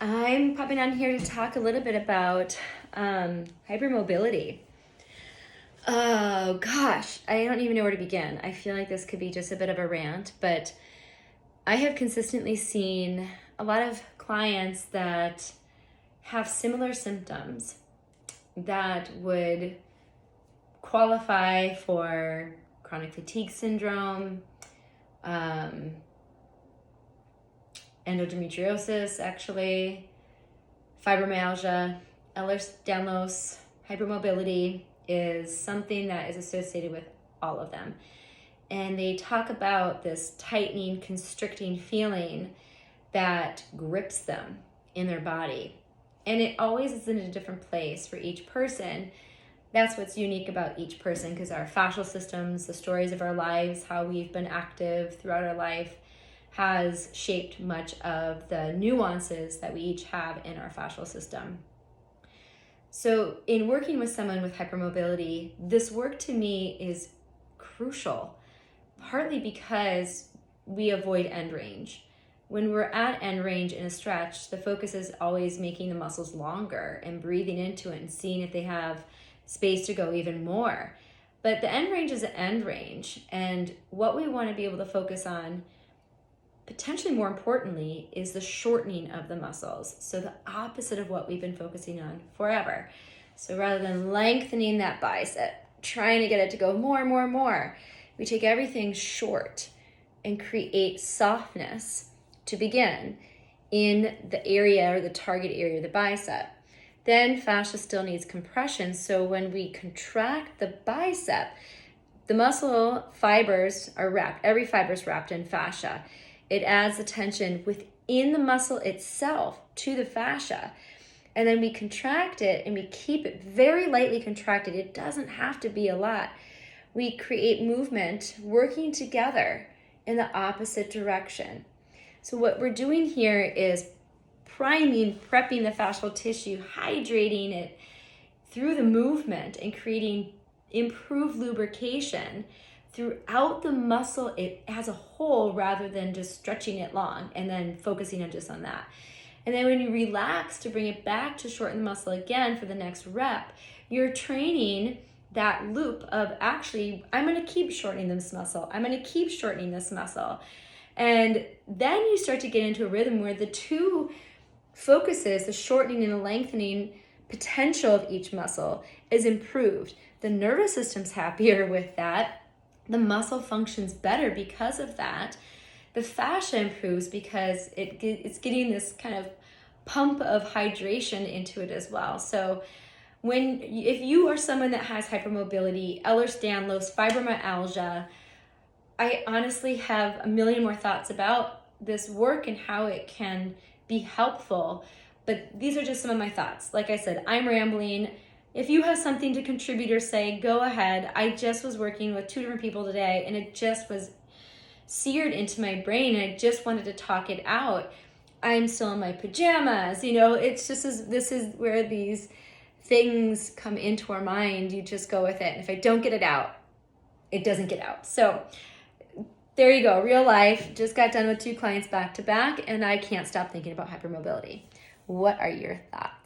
I'm popping on here to talk a little bit about hypermobility. Oh gosh, I don't even know where to begin. I feel like this could be just a bit of a rant, but I have consistently seen a lot of clients that have similar symptoms that would qualify for chronic fatigue syndrome, endometriosis, actually, fibromyalgia, Ehlers-Danlos, hypermobility is something that is associated with all of them. And they talk about this tightening, constricting feeling that grips them in their body. And it always is in a different place for each person. That's what's unique about each person, because our fascial systems, the stories of our lives, how we've been active throughout our life, has shaped much of the nuances that we each have in our fascial system. So in working with someone with hypermobility, this work to me is crucial, partly because we avoid end range. When we're at end range in a stretch, the focus is always making the muscles longer and breathing into it and seeing if they have space to go even more. But the end range is the end range, and what we want to be able to focus on, potentially more importantly, is the shortening of the muscles. So the opposite of what we've been focusing on forever. So rather than lengthening that bicep, trying to get it to go more and more and more, we take everything short and create softness to begin in the area or the target area of the bicep. Then fascia still needs compression. So when we contract the bicep, the muscle fibers are wrapped, every fiber is wrapped in fascia. It adds the tension within the muscle itself to the fascia. And then we contract it and we keep it very lightly contracted. It doesn't have to be a lot. We create movement working together in the opposite direction. So what we're doing here is priming, prepping the fascial tissue, hydrating it through the movement and creating improved lubrication throughout the muscle as a whole, rather than just stretching it long and then focusing on that. And then when you relax to bring it back to shorten the muscle again for the next rep, you're training that loop of actually, I'm going to keep shortening this muscle. I'm going to keep shortening this muscle. And then you start to get into a rhythm where the two focuses, the shortening and the lengthening potential of each muscle, is improved. The nervous system's happier with that. The muscle functions better because of that. The fascia improves because it's getting this kind of pump of hydration into it as well. So if you are someone that has hypermobility, Ehlers-Danlos, fibromyalgia, I honestly have a million more thoughts about this work and how it can be helpful. But these are just some of my thoughts. Like I said, I'm rambling. If you have something to contribute or say, go ahead. I just was working with 2 different people today, and it just was seared into my brain, and I just wanted to talk it out. I'm still in my pajamas. It's just this is where these things come into our mind. You just go with it. And if I don't get it out, it doesn't get out. So there you go. Real life. Just got done with 2 clients back to back, and I can't stop thinking about hypermobility. What are your thoughts?